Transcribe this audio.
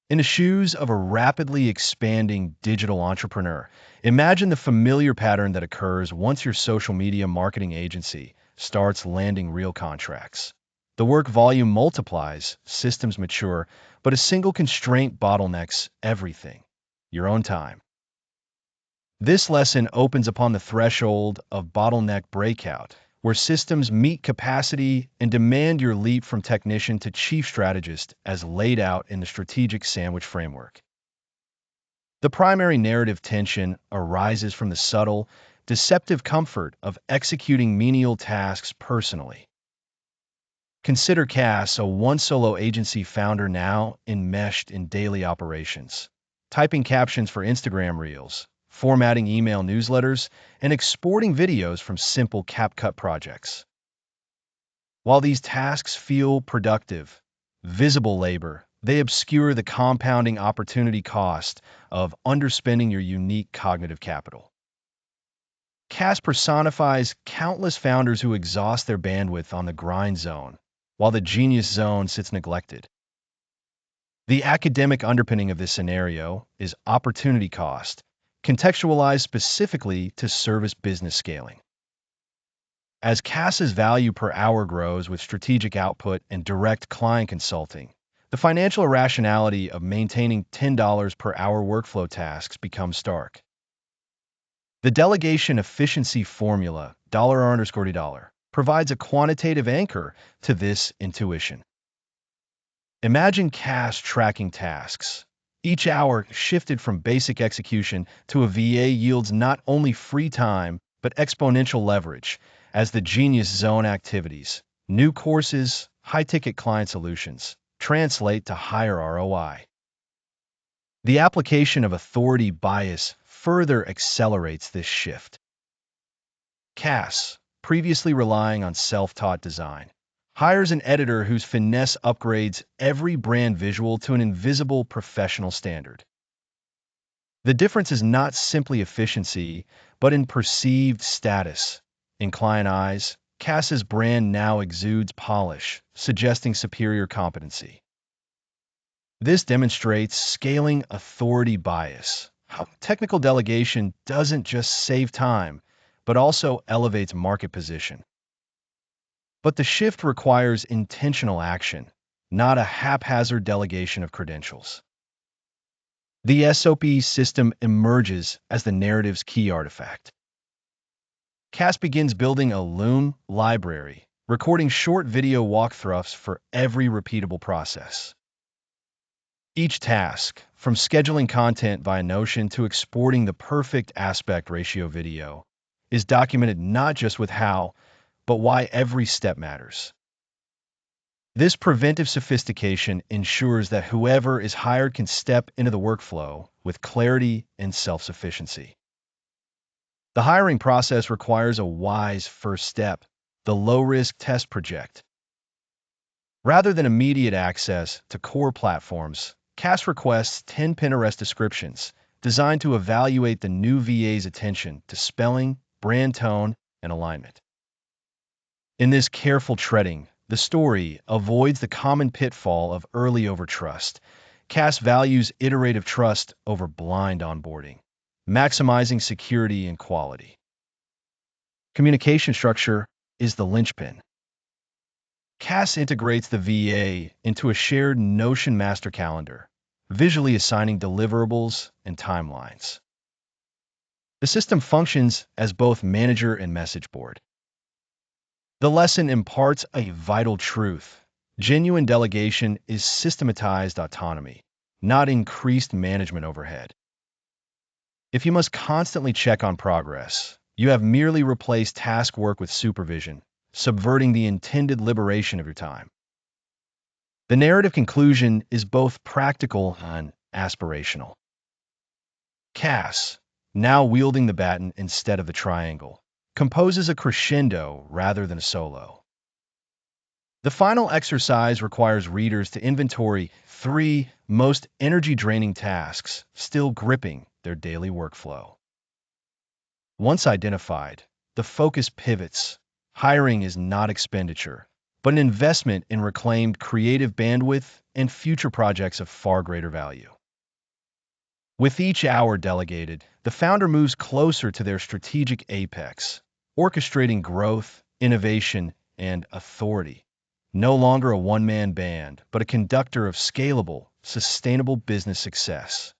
In the shoes of a rapidly expanding digital entrepreneur, imagine the familiar pattern that occurs once your social media marketing agency starts landing real contracts. The work volume multiplies, systems mature, but a single constraint bottlenecks everything: your own time. This lesson opens upon the threshold of bottleneck breakout, where systems meet capacity and demand your leap from technician to chief strategist as laid out in the strategic sandwich framework. The primary narrative tension arises from the subtle, deceptive comfort of executing menial tasks personally. Consider Cass, a one-solo agency founder now enmeshed in daily operations, typing captions for Instagram Reels, formatting email newsletters, and exporting videos from simple CapCut projects. While these tasks feel productive, visible labor, they obscure the compounding opportunity cost of underspending your unique cognitive capital. Cass personifies countless founders who exhaust their bandwidth on the grind zone, while the genius zone sits neglected. The academic underpinning of this scenario is opportunity cost, contextualized specifically to service business scaling. As Cass's value per hour grows with strategic output and direct client consulting, the financial irrationality of maintaining $10 per hour workflow tasks becomes stark. The delegation efficiency formula, $_D, provides a quantitative anchor to this intuition. Imagine Cass tracking tasks. Each hour shifted from basic execution to a VA yields not only free time, but exponential leverage, as the genius zone activities, new courses, high-ticket client solutions, translate to higher ROI. The application of authority bias further accelerates this shift. Cass, previously relying on self-taught design, hires an editor whose finesse upgrades every brand visual to an invisible professional standard. The difference is not simply efficiency, but in perceived status. In client eyes, Cass's brand now exudes polish, suggesting superior competency. This demonstrates scaling authority bias. How technical delegation doesn't just save time, but also elevates market position. But the shift requires intentional action, not a haphazard delegation of credentials. The SOP system emerges as the narrative's key artifact. Cass begins building a Loom library, recording short video walkthroughs for every repeatable process. Each task, from scheduling content via Notion to exporting the perfect aspect ratio video, is documented not just with how, but why every step matters. This preventive sophistication ensures that whoever is hired can step into the workflow with clarity and self-sufficiency. The hiring process requires a wise first step, the low-risk test project. Rather than immediate access to core platforms, Cass requests 10 Pinterest descriptions designed to evaluate the new VA's attention to spelling, brand tone, and alignment. In this careful treading, the story avoids the common pitfall of early overtrust. Cass values iterative trust over blind onboarding, maximizing security and quality. Communication structure is the linchpin. Cass integrates the VA into a shared Notion master calendar, visually assigning deliverables and timelines. The system functions as both manager and message board. The lesson imparts a vital truth. Genuine delegation is systematized autonomy, not increased management overhead. If you must constantly check on progress, you have merely replaced task work with supervision, subverting the intended liberation of your time. The narrative conclusion is both practical and aspirational. Cass, now wielding the baton instead of the triangle, composes a crescendo rather than a solo. The final exercise requires readers to inventory 3 most energy-draining tasks still gripping their daily workflow. Once identified, the focus pivots. Hiring is not expenditure, but an investment in reclaimed creative bandwidth and future projects of far greater value. With each hour delegated, the founder moves closer to their strategic apex, orchestrating growth, innovation, and authority. No longer a one-man band, but a conductor of scalable, sustainable business success.